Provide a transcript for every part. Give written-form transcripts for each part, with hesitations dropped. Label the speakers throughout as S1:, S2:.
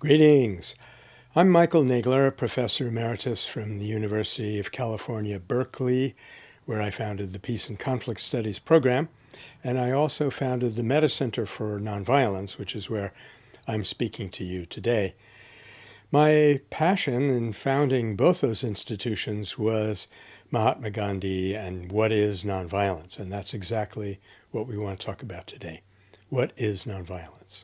S1: Greetings. I'm Michael Nagler, Professor Emeritus from the University of California, Berkeley, where I founded the Peace and Conflict Studies program, and I also founded the Metta Center for Nonviolence, which is where I'm speaking to you today. My passion in founding both those institutions was Mahatma Gandhi and what is nonviolence, and that's exactly what we want to talk about today. What is nonviolence?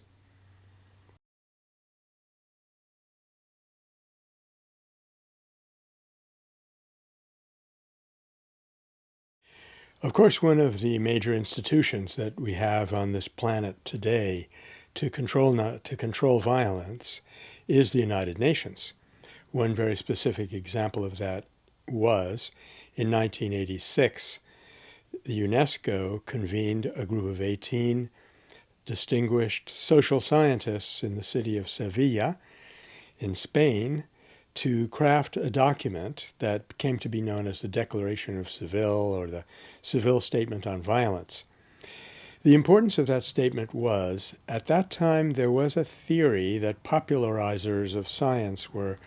S1: Of course, one of the major institutions that we have on this planet today to control violence is the United Nations. One very specific example of that was in 1986, the UNESCO convened a group of 18 distinguished social scientists in the city of Sevilla in Spain to craft a document that came to be known as the Declaration of Seville or the Seville Statement on Violence. The importance of that statement was, at that time, there was a theory that popularizers of science were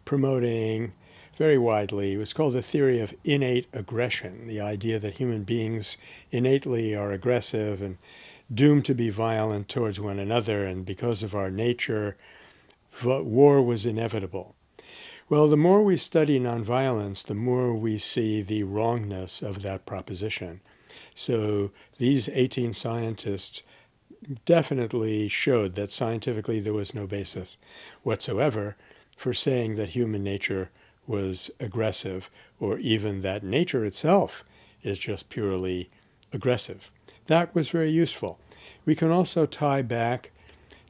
S1: promoting very widely. It was called the theory of innate aggression, the idea that human beings innately are aggressive and doomed to be violent towards one another, and because of our nature, war was inevitable. Well, the more we study nonviolence, the more we see the wrongness of that proposition. So these 18 scientists definitely showed that scientifically there was no basis whatsoever for saying that human nature was aggressive, or even that nature itself is just purely aggressive. That was very useful. We can also tie back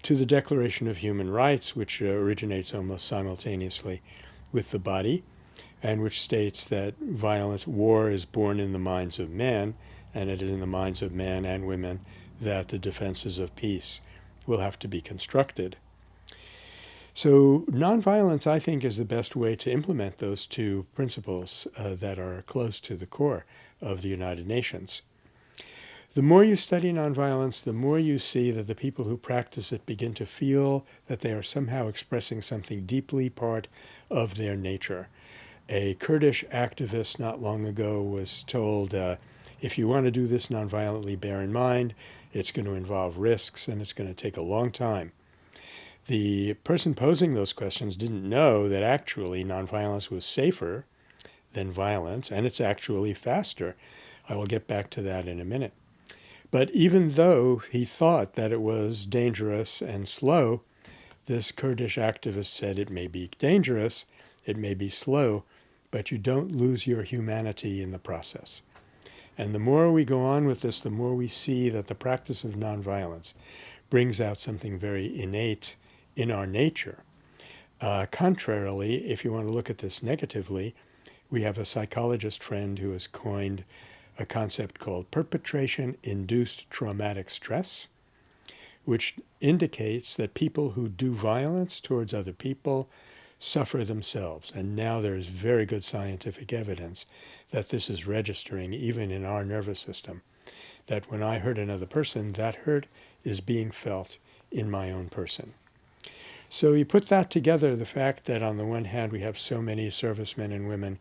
S1: to the Declaration of Human Rights, which originates almost simultaneously with the body, and which states that war is born in the minds of men, and it is in the minds of men and women that the defenses of peace will have to be constructed. So nonviolence, I think, is the best way to implement those two principles that are close to the core of the United Nations. The more you study nonviolence, the more you see that the people who practice it begin to feel that they are somehow expressing something deeply part of their nature. A Kurdish activist not long ago was told, if you want to do this nonviolently, bear in mind, it's going to involve risks and it's going to take a long time. The person posing those questions didn't know that actually nonviolence was safer than violence, and it's actually faster. I will get back to that in a minute. But even though he thought that it was dangerous and slow, this Kurdish activist said it may be dangerous, it may be slow, but you don't lose your humanity in the process. And the more we go on with this, the more we see that the practice of nonviolence brings out something very innate in our nature. Contrarily, if you want to look at this negatively, we have a psychologist friend who has coined a concept called perpetration-induced traumatic stress, which indicates that people who do violence towards other people suffer themselves. And now there's very good scientific evidence that this is registering even in our nervous system, that when I hurt another person, that hurt is being felt in my own person. So you put that together, the fact that on the one hand we have so many servicemen and women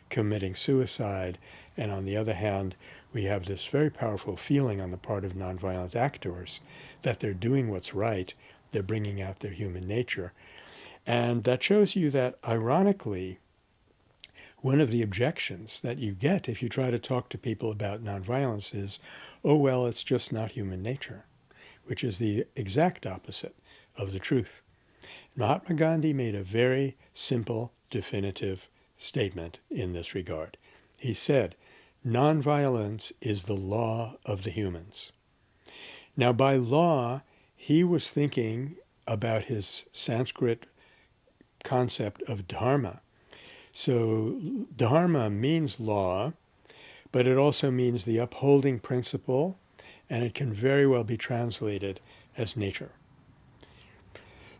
S1: committing suicide, and on the other hand, we have this very powerful feeling on the part of nonviolent actors that they're doing what's right, they're bringing out their human nature. And that shows you that, ironically, one of the objections that you get if you try to talk to people about nonviolence is, oh, well, it's just not human nature, which is the exact opposite of the truth. Mahatma Gandhi made a very simple, definitive statement in this regard. He said, nonviolence is the law of the humans. Now, by law, he was thinking about his Sanskrit concept of dharma. So dharma means law, but it also means the upholding principle, and it can very well be translated as nature.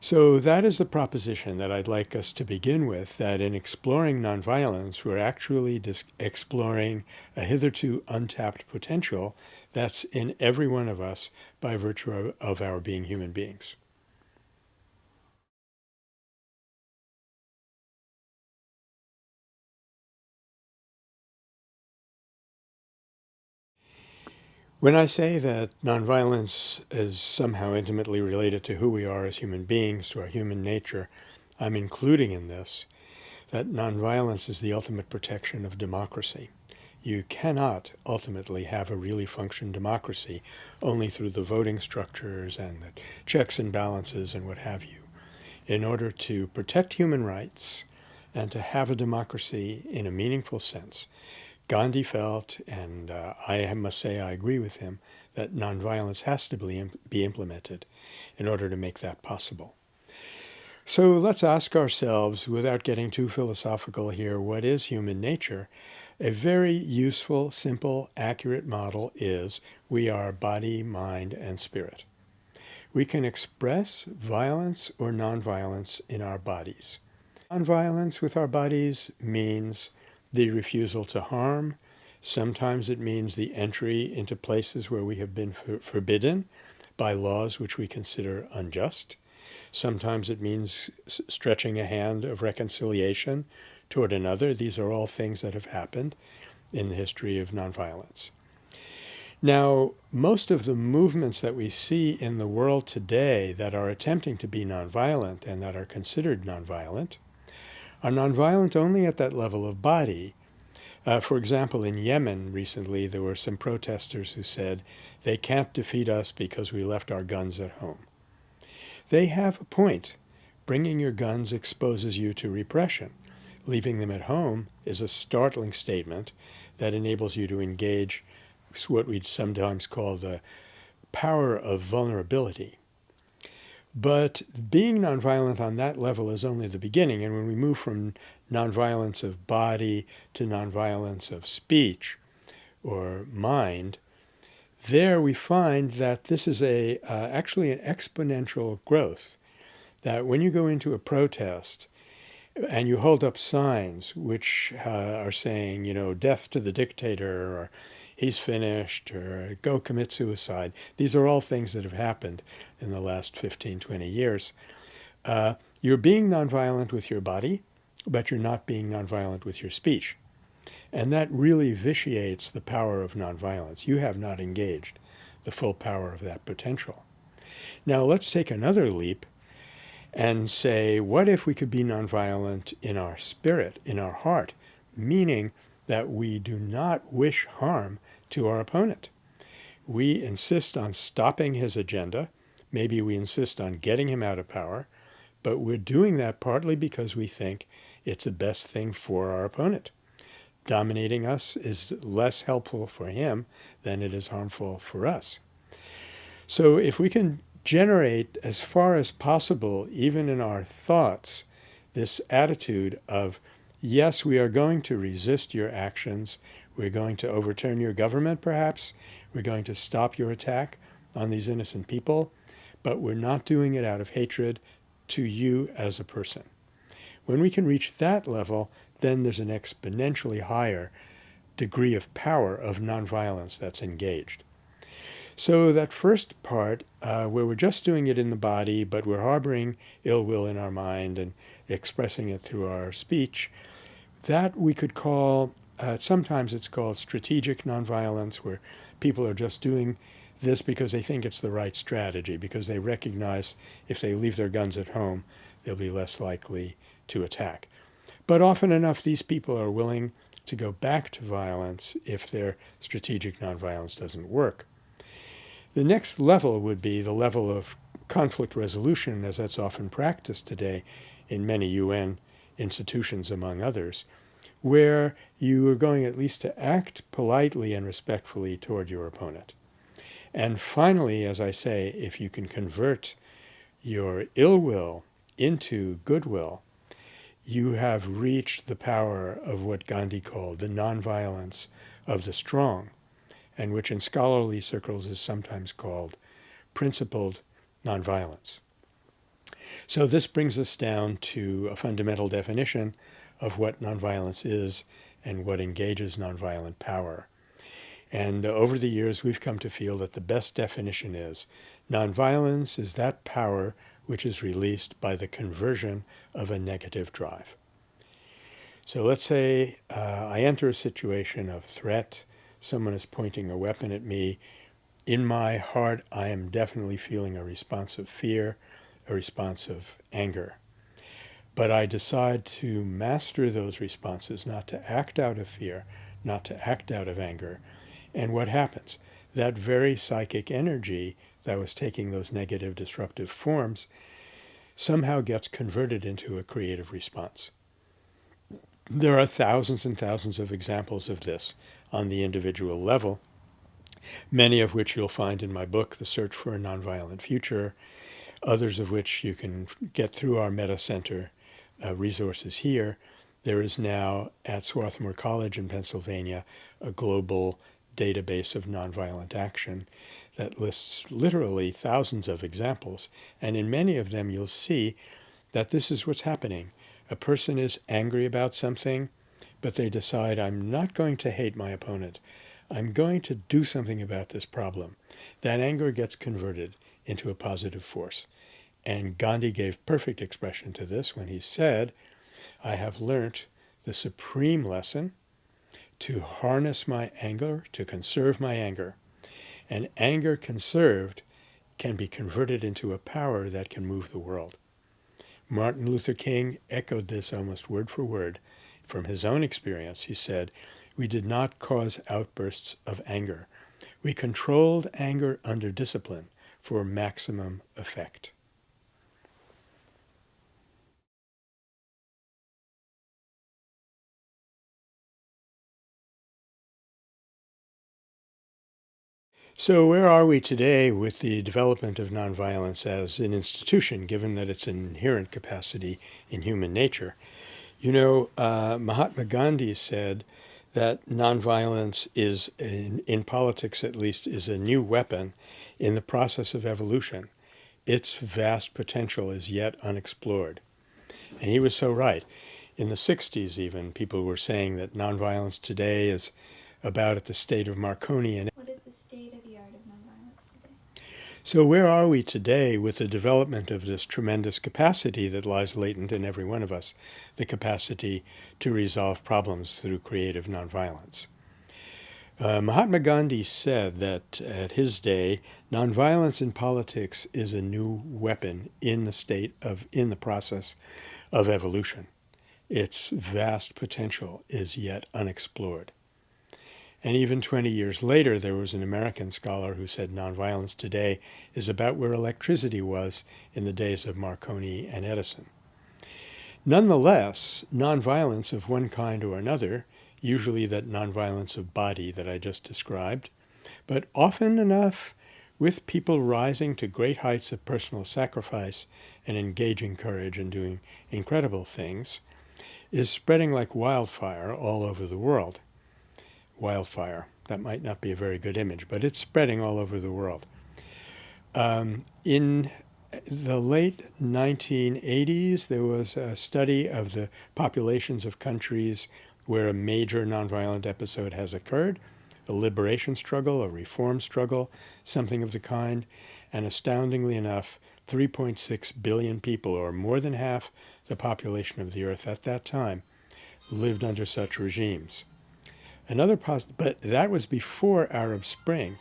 S1: So that is the proposition that I'd like us to begin with, that in exploring nonviolence, we're actually exploring a hitherto untapped potential that's in every one of us by virtue of our being human beings. When I say that nonviolence is somehow intimately related to who we are as human beings, to our human nature, I'm including in this that nonviolence is the ultimate protection of democracy. You cannot ultimately have a really functioning democracy only through the voting structures and the checks and balances and what have you. In order to protect human rights and to have a democracy in a meaningful sense, Gandhi felt, and I must say I agree with him, that nonviolence has to be implemented in order to make that possible. So let's ask ourselves, without getting too philosophical here, what is human nature? A very useful, simple, accurate model is we are body, mind, and spirit. We can express violence or nonviolence in our bodies. Nonviolence with our bodies means the refusal to harm. Sometimes it means the entry into places where we have been forbidden by laws which we consider unjust. Sometimes it means stretching a hand of reconciliation toward another. These are all things that have happened in the history of nonviolence. Now, most of the movements that we see in the world today that are attempting to be nonviolent and that are considered nonviolent are nonviolent only at that level of body. For example, in Yemen recently, there were some protesters who said they can't defeat us because we left our guns at home. They have a point. Bringing your guns exposes you to repression. Leaving them at home is a startling statement that enables you to engage what we'd sometimes call the power of vulnerability. But being nonviolent on that level is only the beginning. And when we move from nonviolence of body to nonviolence of speech or mind, there we find that this is actually an exponential growth. That when you go into a protest and you hold up signs which are saying, death to the dictator, or he's finished, or go commit suicide. These are all things that have happened in the last 15, 20 years. You're being nonviolent with your body, but you're not being nonviolent with your speech. And that really vitiates the power of nonviolence. You have not engaged the full power of that potential. Now let's take another leap and say, what if we could be nonviolent in our spirit, in our heart, meaning that we do not wish harm to our opponent. We insist on stopping his agenda. Maybe we insist on getting him out of power, but we're doing that partly because we think it's the best thing for our opponent. Dominating us is less helpful for him than it is harmful for us. So if we can generate, as far as possible, even in our thoughts, this attitude of, yes, we are going to resist your actions, we're going to overturn your government perhaps, we're going to stop your attack on these innocent people, but we're not doing it out of hatred to you as a person. When we can reach that level, then there's an exponentially higher degree of power of nonviolence that's engaged. So that first part, where we're just doing it in the body, but we're harboring ill will in our mind and expressing it through our speech, that we could call, sometimes it's called strategic nonviolence, where people are just doing this because they think it's the right strategy, because they recognize if they leave their guns at home, they'll be less likely to attack. But often enough, these people are willing to go back to violence if their strategic nonviolence doesn't work. The next level would be the level of conflict resolution, as that's often practiced today in many UN institutions, among others, where you are going at least to act politely and respectfully toward your opponent. And finally, as I say, if you can convert your ill will into goodwill, you have reached the power of what Gandhi called the nonviolence of the strong, and which in scholarly circles is sometimes called principled nonviolence. So this brings us down to a fundamental definition of what nonviolence is and what engages nonviolent power. And over the years, we've come to feel that the best definition is nonviolence is that power which is released by the conversion of a negative drive. So let's say I enter a situation of threat. Someone is pointing a weapon at me, In my heart, I am definitely feeling a response of fear, a response of anger. But I decide to master those responses, not to act out of fear, not to act out of anger. And what happens? That very psychic energy that was taking those negative disruptive forms somehow gets converted into a creative response. There are thousands and thousands of examples of this on the individual level, many of which you'll find in my book, The Search for a Nonviolent Future, others of which you can get through our Metta Center resources here. There is now at Swarthmore College in Pennsylvania a global database of nonviolent action that lists literally thousands of examples, and in many of them you'll see that this is what's happening. A person is angry about something, but they decide, I'm not going to hate my opponent. I'm going to do something about this problem. That anger gets converted into a positive force. And Gandhi gave perfect expression to this when he said, I have learnt the supreme lesson to harness my anger, to conserve my anger. And anger conserved can be converted into a power that can move the world. Martin Luther King echoed this almost word for word from his own experience. He said, we did not cause outbursts of anger. We controlled anger under discipline for maximum effect. So where are we today with the development of nonviolence as an institution, given that it's an inherent capacity in human nature? You know, Mahatma Gandhi said that nonviolence is, in politics at least, is a new weapon in the process of evolution. Its vast potential is yet unexplored. And he was so right. In the 60s even, people were saying that nonviolence today is about at the state of Marconi. And
S2: what is the state of the art of nonviolence today?
S1: So where are we today with the development of this tremendous capacity that lies latent in every one of us, the capacity to resolve problems through creative nonviolence? Mahatma Gandhi said that at his day, nonviolence in politics is a new weapon in the process of evolution. Its vast potential is yet unexplored. And even 20 years later, there was an American scholar who said nonviolence today is about where electricity was in the days of Marconi and Edison. Nonetheless, nonviolence of one kind or another, usually that nonviolence of body that I just described, but often enough with people rising to great heights of personal sacrifice and engaging courage and doing incredible things, is spreading like wildfire all over the world. Wildfire, that might not be a very good image, but it's spreading all over the world. In the late 1980s, there was a study of the populations of countries where a major nonviolent episode has occurred, a liberation struggle, a reform struggle, something of the kind, and astoundingly enough, 3.6 billion people, or more than half the population of the earth at that time, lived under such regimes. But that was before Arab Spring.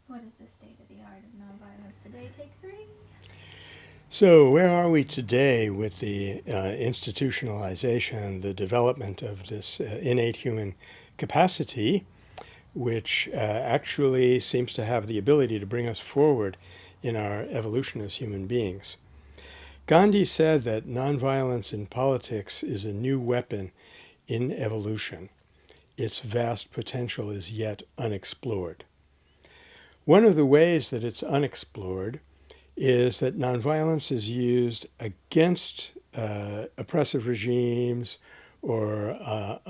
S2: What is the state of the art of nonviolence today? Take 3.
S1: So where are we today with the institutionalization, the development of this innate human capacity, which actually seems to have the ability to bring us forward in our evolution as human beings? Gandhi said that nonviolence in politics is a new weapon in evolution. Its vast potential is yet unexplored. One of the ways that it's unexplored is that nonviolence is used against oppressive regimes or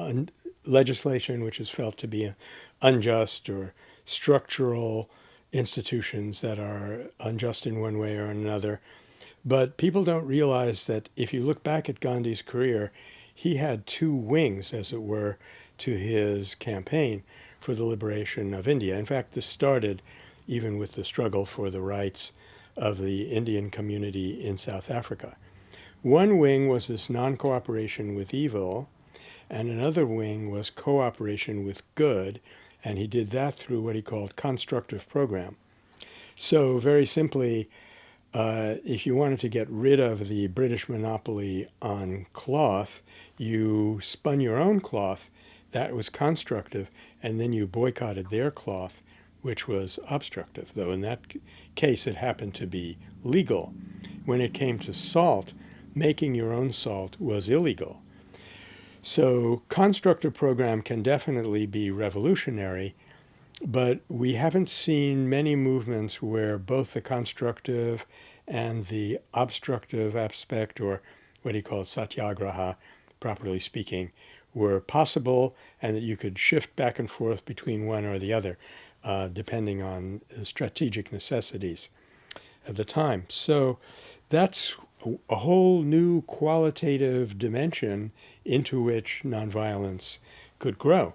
S1: legislation which is felt to be unjust, or structural institutions that are unjust in one way or another. But people don't realize that if you look back at Gandhi's career, he had 2 wings, as it were, to his campaign for the liberation of India. In fact, this started even with the struggle for the rights of the Indian community in South Africa. One wing was this non-cooperation with evil, and another wing was cooperation with good, and he did that through what he called constructive program. So very simply, if you wanted to get rid of the British monopoly on cloth, you spun your own cloth. That was constructive, and then you boycotted their cloth, which was obstructive, though in that case it happened to be legal. When it came to salt, making your own salt was illegal. So constructive program can definitely be revolutionary, but we haven't seen many movements where both the constructive and the obstructive aspect, or what he called satyagraha, properly speaking, were possible, and that you could shift back and forth between one or the other, depending on the strategic necessities of the time. So that's a whole new qualitative dimension into which nonviolence could grow.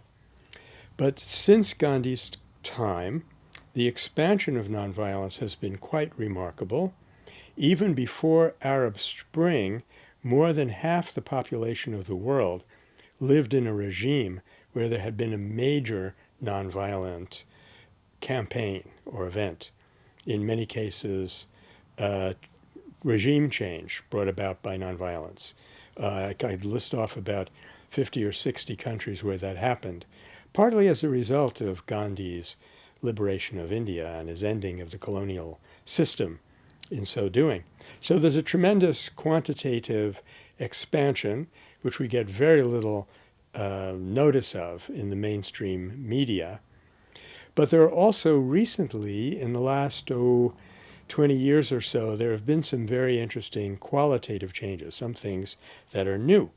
S1: But since Gandhi's time, the expansion of nonviolence has been quite remarkable. Even before Arab Spring, more than half the population of the world lived in a regime where there had been a major nonviolent campaign or event. In many cases, regime change brought about by nonviolence. I could list off about 50 or 60 countries where that happened, partly as a result of Gandhi's liberation of India and his ending of the colonial system in so doing. So there's a tremendous quantitative expansion, which we get very little notice of in the mainstream media. But there are also recently, in the last 20 years or so, there have been some very interesting qualitative changes, some things that are new.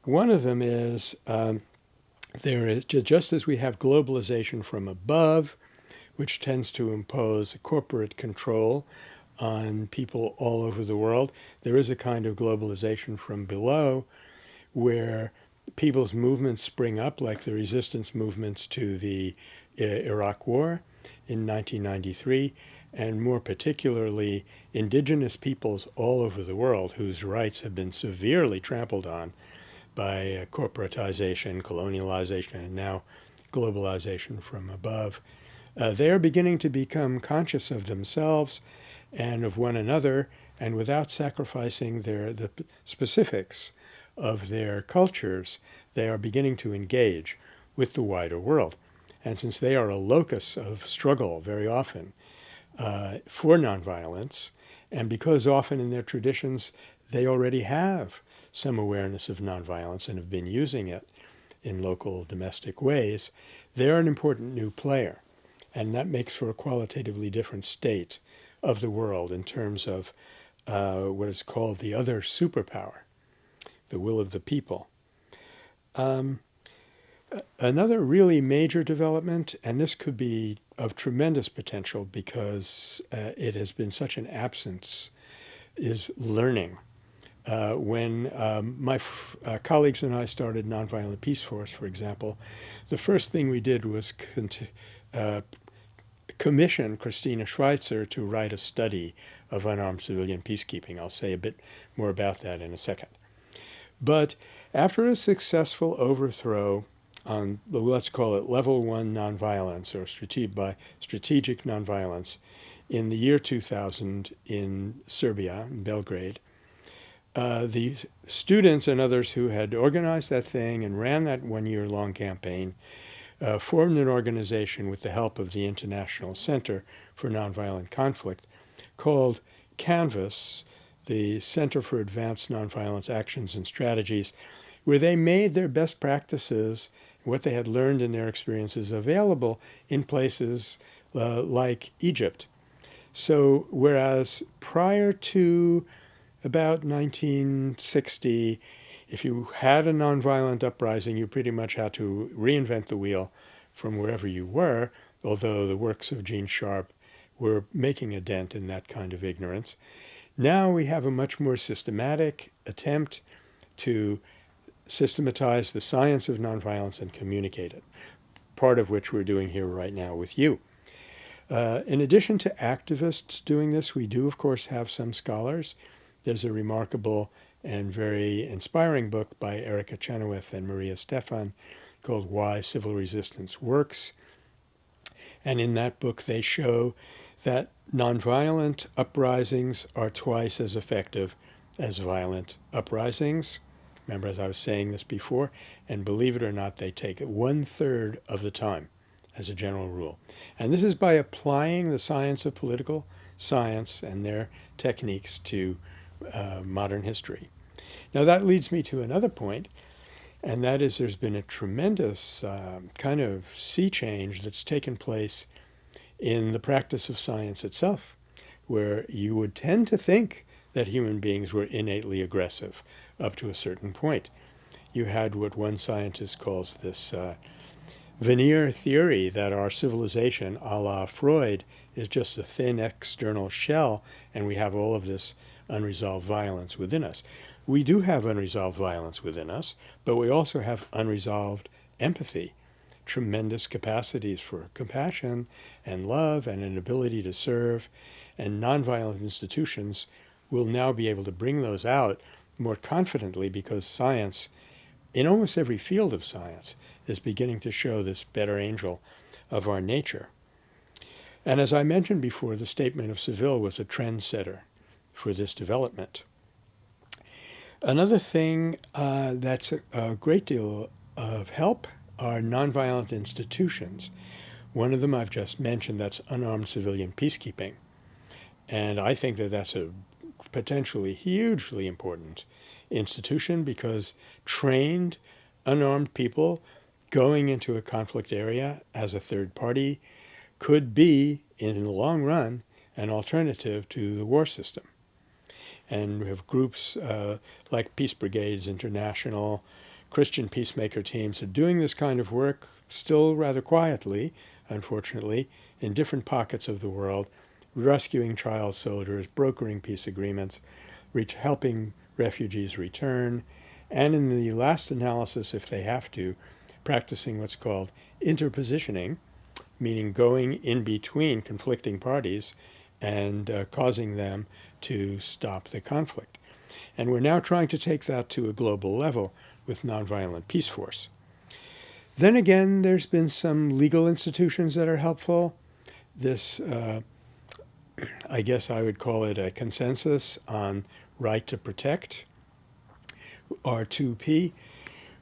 S1: One of them is there is, just as we have globalization from above, which tends to impose corporate control on people all over the world, there is a kind of globalization from below where people's movements spring up, like the resistance movements to the Iraq War in 1993, and more particularly indigenous peoples all over the world whose rights have been severely trampled on by corporatization, colonialization, and now globalization from above. They are beginning to become conscious of themselves and of one another, and without sacrificing the specifics of their cultures, they are beginning to engage with the wider world. And since they are a locus of struggle very often for nonviolence, and because often in their traditions they already have some awareness of nonviolence and have been using it in local domestic ways, they're an important new player. And that makes for a qualitatively different state of the world in terms of what is called the other superpower, the will of the people. Another really major development, and this could be of tremendous potential because it has been such an absence, is learning. When my colleagues and I started Nonviolent Peace Force, for example, the first thing we did was commission Christina Schweitzer to write a study of unarmed civilian peacekeeping. I'll say a bit more about that in a second. But after a successful overthrow on, let's call it level 1 nonviolence or strategic nonviolence in the year 2000 in Serbia, in Belgrade, the students and others who had organized that thing and ran that one-year-long campaign formed an organization with the help of the International Center for Nonviolent Conflict called Canvas, the Center for Advanced Nonviolence Actions and Strategies, where they made their best practices, what they had learned in their experiences, available in places like Egypt. So whereas prior to about 1960, if you had a nonviolent uprising, you pretty much had to reinvent the wheel from wherever you were, although the works of Gene Sharp were making a dent in that kind of ignorance. Now we have a much more systematic attempt to systematize the science of nonviolence and communicate it, part of which we're doing here right now with you. In addition to activists doing this, we do, of course, have some scholars. There's a remarkable and very inspiring book by Erica Chenoweth and Maria Stephan called Why Civil Resistance Works. And in that book, they show that nonviolent uprisings are twice as effective as violent uprisings. Remember, as I was saying this before, and believe it or not, they take 1/3 of the time as a general rule. And this is by applying the science of political science and their techniques to modern history. Now that leads me to another point, and that is there's been a tremendous kind of sea change that's taken place in the practice of science itself, where you would tend to think that human beings were innately aggressive up to a certain point. You had what one scientist calls this veneer theory that our civilization, a la Freud, is just a thin external shell, and we have all of this unresolved violence within us. We do have unresolved violence within us, but we also have unresolved empathy, tremendous capacities for compassion and love and an ability to serve, and nonviolent institutions will now be able to bring those out more confidently because science, in almost every field of science, is beginning to show this better angel of our nature. And as I mentioned before, the Statement of Seville was a trendsetter for this development. Another thing that's a great deal of help are nonviolent institutions. One of them I've just mentioned, that's unarmed civilian peacekeeping. And I think that that's a potentially hugely important institution because trained, unarmed people going into a conflict area as a third party could be, in the long run, an alternative to the war system. And we have groups like Peace Brigades International, Christian peacemaker teams are doing this kind of work still rather quietly, unfortunately, in different pockets of the world, rescuing child soldiers, brokering peace agreements, helping refugees return, and in the last analysis, if they have to, practicing what's called interpositioning, meaning going in between conflicting parties and causing them to stop the conflict. And we're now trying to take that to a global level with Nonviolent Peace Force. Then again, there's been some legal institutions that are helpful. This, I guess I would call it a consensus on right to protect, R2P,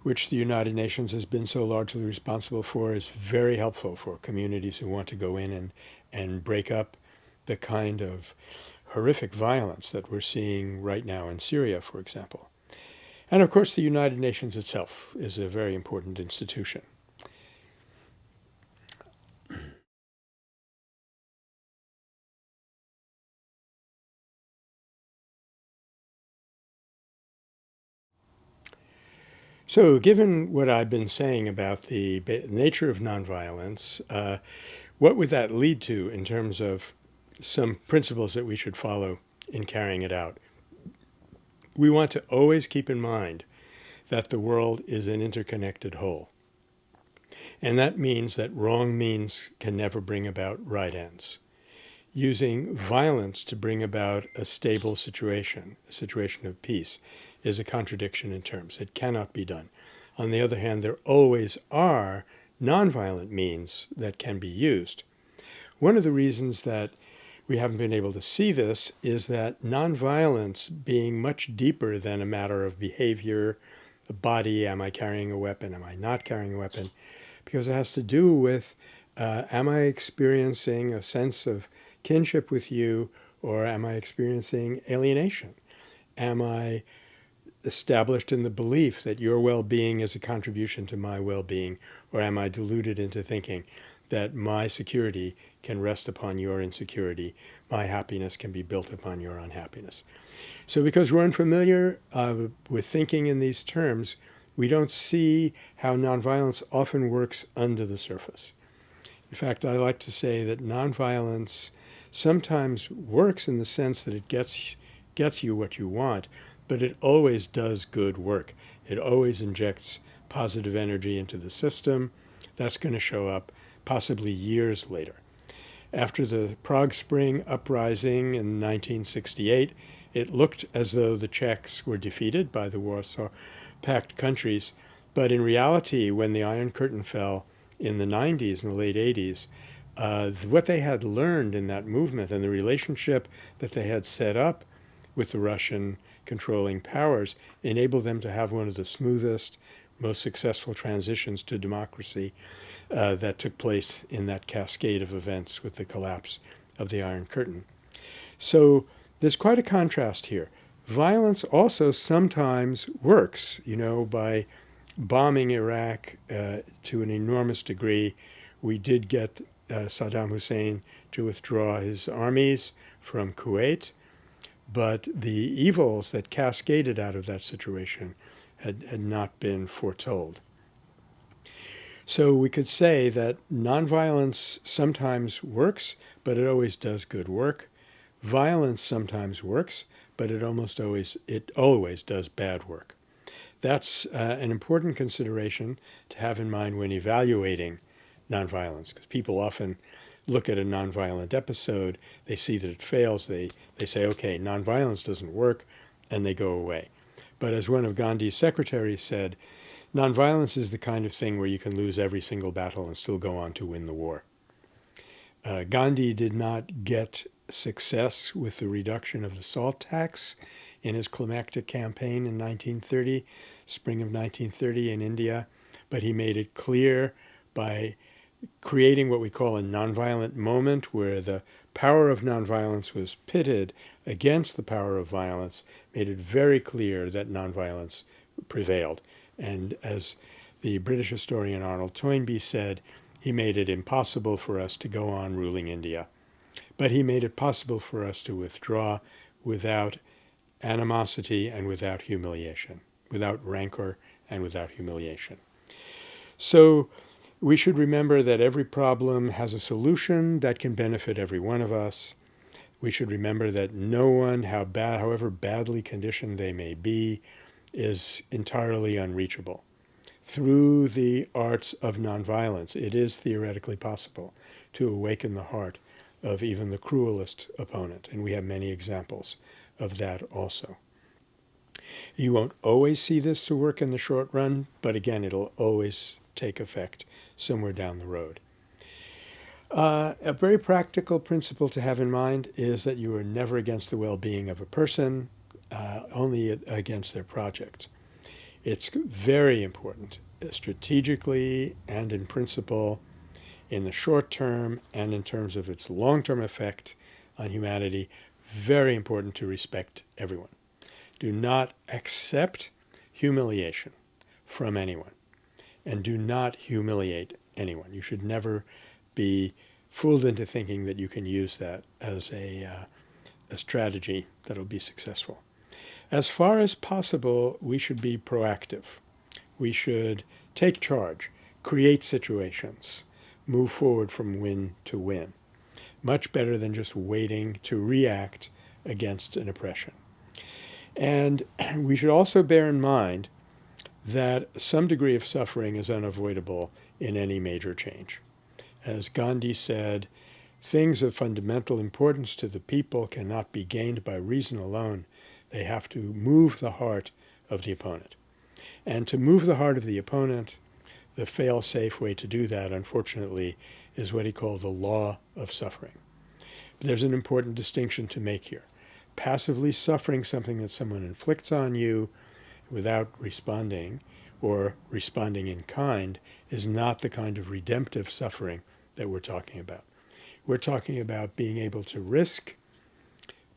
S1: which the United Nations has been so largely responsible for, is very helpful for communities who want to go in and break up the kind of horrific violence that we're seeing right now in Syria, for example. And of course, the United Nations itself is a very important institution. So given what I've been saying about the nature of nonviolence, what would that lead to in terms of some principles that we should follow in carrying it out? We want to always keep in mind that the world is an interconnected whole. And that means that wrong means can never bring about right ends. Using violence to bring about a stable situation, a situation of peace, is a contradiction in terms. It cannot be done. On the other hand, there always are nonviolent means that can be used. One of the reasons that we haven't been able to see this is that nonviolence, being much deeper than a matter of behavior, the body, am I carrying a weapon, am I not carrying a weapon, because it has to do with am I experiencing a sense of kinship with you, or am I experiencing alienation? Am I established in the belief that your well-being is a contribution to my well-being, or am I deluded into thinking that my security can rest upon your insecurity, my happiness can be built upon your unhappiness? So because we're unfamiliar with thinking in these terms, we don't see how nonviolence often works under the surface. In fact, I like to say that nonviolence sometimes works in the sense that it gets you what you want, but it always does good work. It always injects positive energy into the system. That's going to show up possibly years later. After the Prague Spring uprising in 1968, It looked as though the Czechs were defeated by the Warsaw Pact countries, but in reality, when the Iron Curtain fell in the 90s and the late 80s, what they had learned in that movement and the relationship that they had set up with the Russian controlling powers enabled them to have one of the smoothest, most successful transitions to democracy that took place in that cascade of events with the collapse of the Iron Curtain. So there's quite a contrast here. Violence also sometimes works, by bombing Iraq to an enormous degree. We did get Saddam Hussein to withdraw his armies from Kuwait, but the evils that cascaded out of that situation had not been foretold. So we could say that nonviolence sometimes works, but it always does good work. Violence sometimes works, but it always does bad work. That's an important consideration to have in mind when evaluating nonviolence, because people often look at a nonviolent episode, they see that it fails, they say, okay, nonviolence doesn't work, and they go away. But as one of Gandhi's secretaries said, nonviolence is the kind of thing where you can lose every single battle and still go on to win the war. Gandhi did not get success with the reduction of the salt tax in his climactic campaign in 1930, spring of 1930 in India, but he made it clear by creating what we call a nonviolent moment where the power of nonviolence was pitted against the power of violence, made it very clear that nonviolence prevailed. And as the British historian Arnold Toynbee said, he made it impossible for us to go on ruling India. But he made it possible for us to withdraw without animosity and without humiliation, without rancor and without humiliation. So we should remember that every problem has a solution that can benefit every one of us. We should remember that no one, however badly conditioned they may be, is entirely unreachable. Through the arts of nonviolence, it is theoretically possible to awaken the heart of even the cruelest opponent, and we have many examples of that also. You won't always see this to work in the short run, but again, it'll always take effect somewhere down the road. A very practical principle to have in mind is that you are never against the well-being of a person, only against their project. It's very important, strategically and in principle, in the short term and in terms of its long-term effect on humanity, very important to respect everyone. Do not accept humiliation from anyone, and do not humiliate anyone. You should never be fooled into thinking that you can use that as a strategy that will be successful. As far as possible, we should be proactive. We should take charge, create situations, move forward from win to win. Much better than just waiting to react against an oppression. And we should also bear in mind that some degree of suffering is unavoidable in any major change. As Gandhi said, things of fundamental importance to the people cannot be gained by reason alone. They have to move the heart of the opponent. And to move the heart of the opponent, the fail-safe way to do that, unfortunately, is what he called the law of suffering. But there's an important distinction to make here. Passively suffering something that someone inflicts on you without responding, or responding in kind, is not the kind of redemptive suffering that we're talking about. We're talking about being able to risk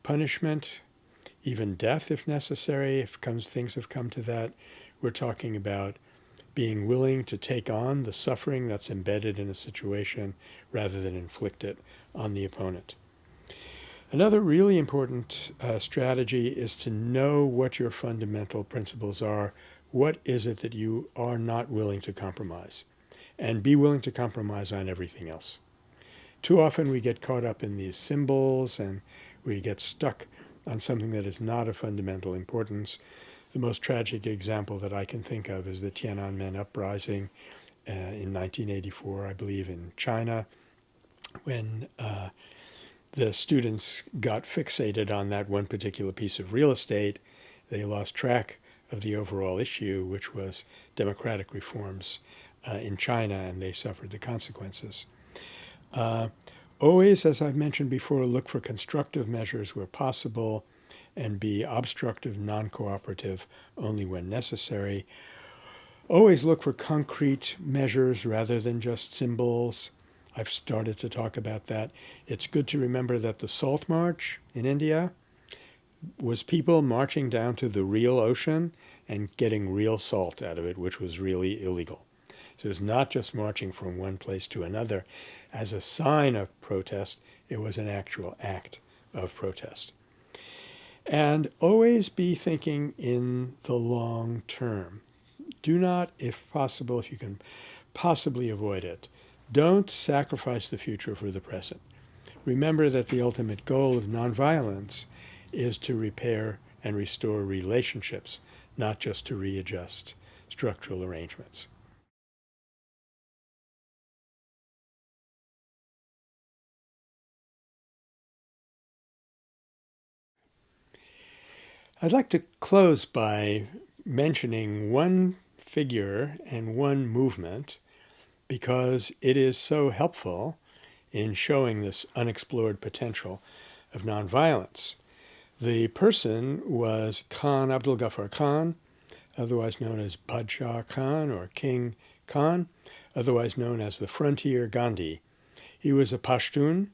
S1: punishment, even death if necessary, if things have come to that. We're talking about being willing to take on the suffering that's embedded in a situation rather than inflict it on the opponent. Another really important strategy is to know what your fundamental principles are. What is it that you are not willing to compromise? And be willing to compromise on everything else. Too often we get caught up in these symbols and we get stuck on something that is not of fundamental importance. The most tragic example that I can think of is the Tiananmen uprising in 1984, I believe, in China, when the students got fixated on that one particular piece of real estate. They lost track of the overall issue, which was democratic reforms in China, and they suffered the consequences. Always, as I've mentioned before, look for constructive measures where possible and be obstructive, non-cooperative only when necessary. Always look for concrete measures rather than just symbols. I've started to talk about that. It's good to remember that the Salt March in India was people marching down to the real ocean and getting real salt out of it, which was really illegal. So it's not just marching from one place to another as a sign of protest, it was an actual act of protest. And always be thinking in the long term. Do not, if possible, if you can possibly avoid it, don't sacrifice the future for the present. Remember that the ultimate goal of nonviolence is to repair and restore relationships, not just to readjust structural arrangements. I'd like to close by mentioning one figure and one movement because it is so helpful in showing this unexplored potential of nonviolence. The person was Khan Abdul Ghaffar Khan, otherwise known as Badshah Khan or King Khan, otherwise known as the Frontier Gandhi. He was a Pashtun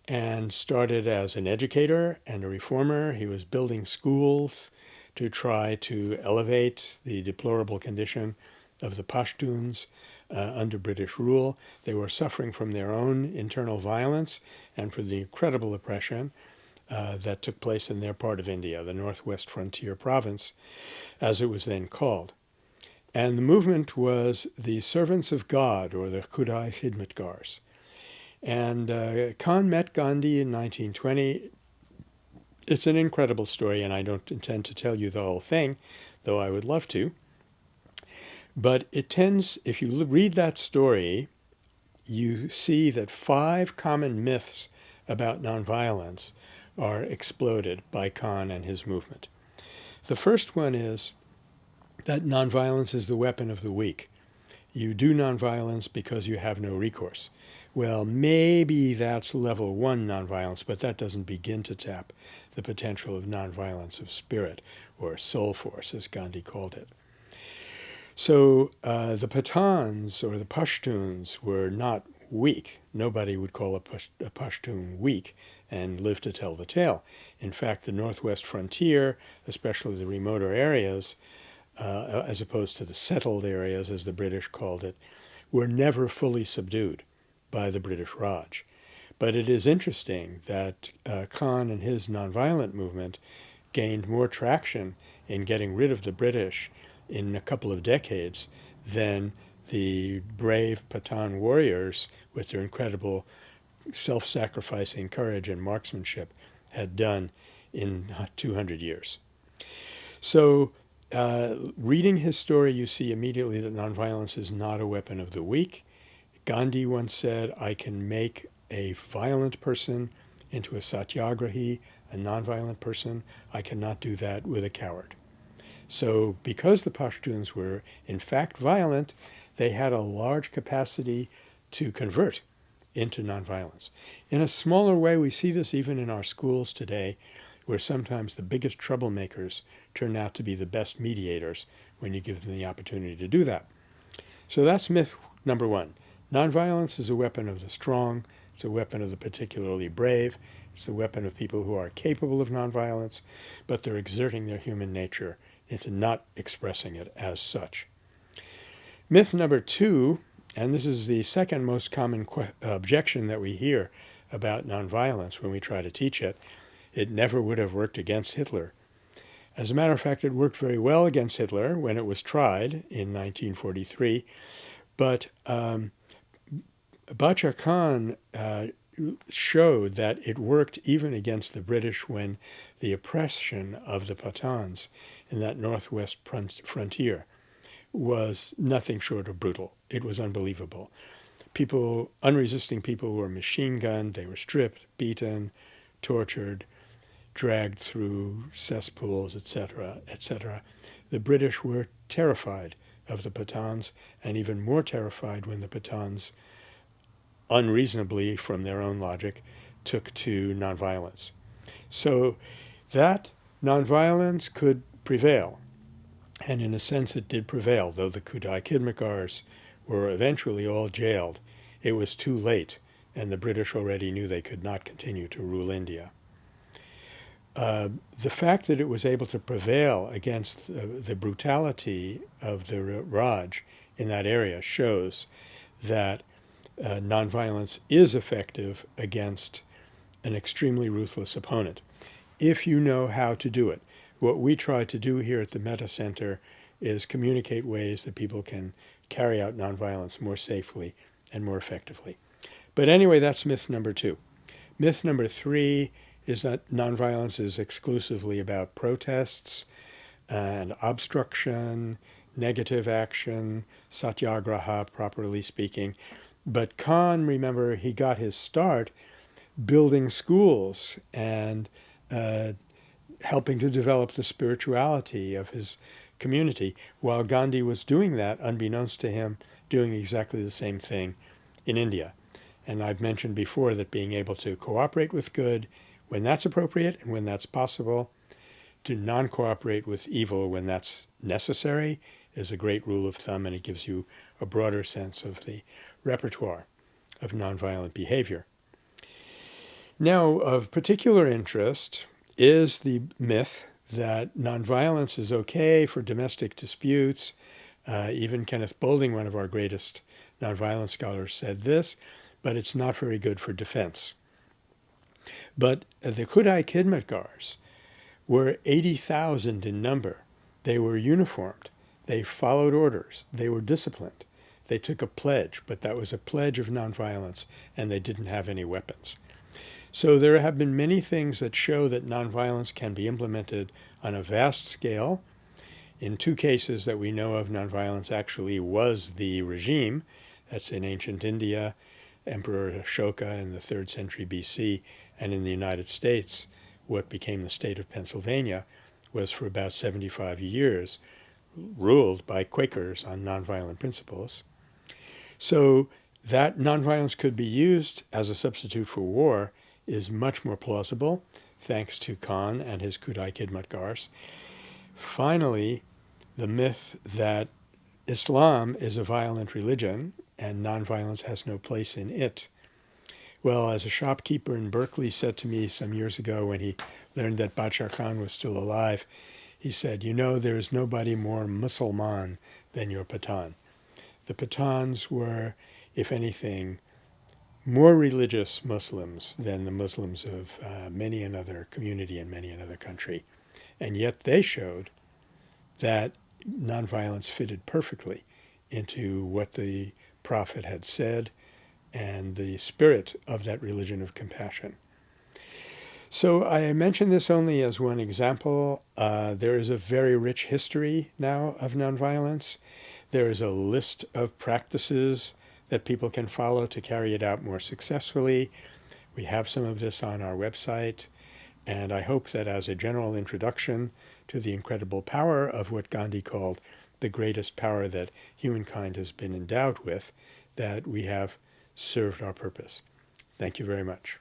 S1: and started as an educator and a reformer. He was building schools to try to elevate the deplorable condition of the Pashtuns under British rule. They were suffering from their own internal violence and from the incredible oppression that took place in their part of India, the Northwest Frontier Province, as it was then called. And the movement was the Servants of God, or the Khudai Khidmatgars. And Khan met Gandhi in 1920. It's an incredible story, and I don't intend to tell you the whole thing, though I would love to. But it tends, if you read that story, you see that 5 common myths about nonviolence are exploded by Khan and his movement. The first one is that nonviolence is the weapon of the weak. You do nonviolence because you have no recourse. Well, maybe that's level 1 nonviolence, but that doesn't begin to tap the potential of nonviolence of spirit, or soul force, as Gandhi called it. So the Pathans, or the Pashtuns, were not weak. Nobody would call a Pashtun weak and live to tell the tale. In fact, the Northwest Frontier, especially the remoter areas, as opposed to the settled areas, as the British called it, were never fully subdued by the British Raj. But it is interesting that Khan and his nonviolent movement gained more traction in getting rid of the British in a couple of decades than the brave Pathan warriors, with their incredible self-sacrificing courage and marksmanship, had done in 200 years. So reading his story, you see immediately that nonviolence is not a weapon of the weak. Gandhi once said, I can make a violent person into a satyagrahi, a nonviolent person. I cannot do that with a coward. So because the Pashtuns were in fact violent, they had a large capacity to convert into nonviolence. In a smaller way, we see this even in our schools today, where sometimes the biggest troublemakers turn out to be the best mediators when you give them the opportunity to do that. So that's myth number 1. Nonviolence is a weapon of the strong. It's a weapon of the particularly brave. It's the weapon of people who are capable of nonviolence, but they're exerting their human nature into not expressing it as such. Myth number 2, and this is the second most common objection that we hear about nonviolence when we try to teach it, it never would have worked against Hitler. As a matter of fact, it worked very well against Hitler when it was tried in 1943, but Badshah Khan showed that it worked even against the British when the oppression of the Pathans in that northwest frontier was nothing short of brutal. It was unbelievable. people, unresisting people were machine gunned, they were stripped, beaten, tortured, dragged through cesspools, etc., etc. The British were terrified of the Pathans, and even more terrified when the Pathans, unreasonably from their own logic, took to nonviolence. So that nonviolence could prevail, and in a sense it did prevail, though the Kudai Khidmatgars were eventually all jailed. It was too late, and the British already knew they could not continue to rule India. The fact that it was able to prevail against the brutality of the Raj in that area shows that nonviolence is effective against an extremely ruthless opponent, if you know how to do it. What we try to do here at the Metta Center is communicate ways that people can carry out nonviolence more safely and more effectively. But anyway, that's myth number 2. Myth number 3 is that nonviolence is exclusively about protests and obstruction, negative action, satyagraha, properly speaking. But Khan, remember, he got his start building schools and helping to develop the spirituality of his community, while Gandhi was doing that, unbeknownst to him, doing exactly the same thing in India. And I've mentioned before that being able to cooperate with good when that's appropriate and when that's possible, to non-cooperate with evil when that's necessary, is a great rule of thumb, and it gives you a broader sense of the repertoire of nonviolent behavior. Now, of particular interest is the myth that nonviolence is okay for domestic disputes. Even Kenneth Boulding, one of our greatest nonviolence scholars, said this, but it's not very good for defense. But the Kudai Khidmatgars were 80,000 in number. They were uniformed. They followed orders. They were disciplined. They took a pledge, but that was a pledge of nonviolence, and they didn't have any weapons. So there have been many things that show that nonviolence can be implemented on a vast scale. In 2 cases that we know of, nonviolence actually was the regime. That's in ancient India, Emperor Ashoka in the 3rd century BC, and in the United States, what became the state of Pennsylvania was for about 75 years ruled by Quakers on nonviolent principles. So that nonviolence could be used as a substitute for war is much more plausible, thanks to Khan and his Kudai Khidmatgars. Finally, the myth that Islam is a violent religion and nonviolence has no place in it. Well, as a shopkeeper in Berkeley said to me some years ago when he learned that Badshah Khan was still alive, he said, "You know, there is nobody more Musulman than your Pathan." The Pathans were, if anything, more religious Muslims than the Muslims of many another community in many another country. And yet they showed that nonviolence fitted perfectly into what the Prophet had said and the spirit of that religion of compassion. So I mention this only as one example. There is a very rich history now of nonviolence. There is a list of practices that people can follow to carry it out more successfully. We have some of this on our website, and I hope that as a general introduction to the incredible power of what Gandhi called the greatest power that humankind has been endowed with, that we have served our purpose. Thank you very much.